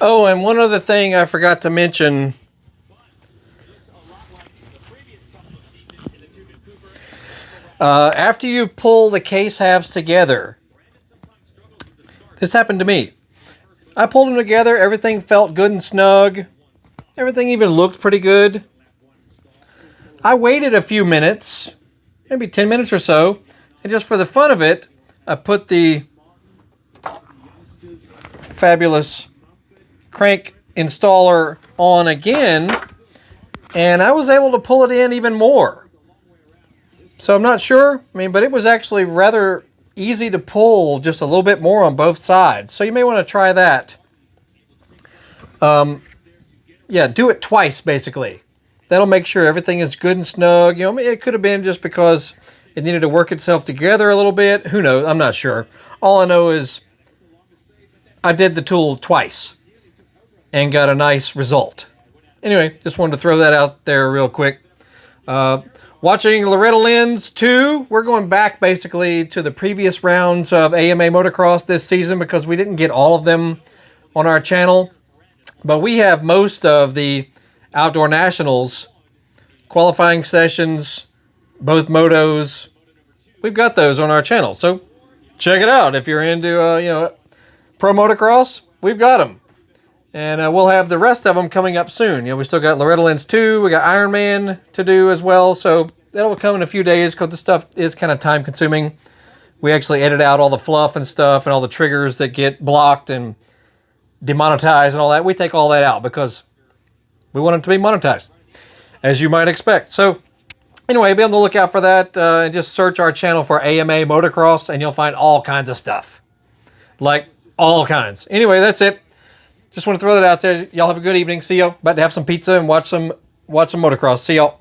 Oh, and one other thing I forgot to mention. After you pull the case halves together, this happened to me. I pulled them together, everything felt good and snug. Everything even looked pretty good. I waited a few minutes, maybe 10 minutes or so, and just for the fun of it, I put the fabulous crank installer on again, and I was able to pull it in even more. So I'm not sure, but it was actually rather easy to pull just a little bit more on both sides. So you may want to try that. Yeah, do it twice basically. That'll make sure everything is good and snug. It could have been just because it needed to work itself together a little bit. Who knows? I'm not sure. All I know is I did the tool twice and got a nice result. Anyway, just wanted to throw that out there real quick. Watching Loretta Lynn's 2, we're going back basically to the previous rounds of AMA Motocross this season because we didn't get all of them on our channel. But we have most of the Outdoor Nationals qualifying sessions, both motos. We've got those on our channel, so check it out. If you're into pro motocross, we've got them. And we'll have the rest of them coming up soon. We still got Loretta Lynn's 2. We got Iron Man to do as well. So that'll come in a few days because the stuff is kind of time consuming. We actually edit out all the fluff and stuff and all the triggers that get blocked and demonetized and all that. We take all that out because we want it to be monetized, as you might expect. So anyway, be on the lookout for that. And just search our channel for AMA Motocross and you'll find all kinds of stuff. Like all kinds. Anyway, that's it. Just want to throw that out there. Y'all have a good evening. See y'all. About to have some pizza and watch some motocross. See y'all.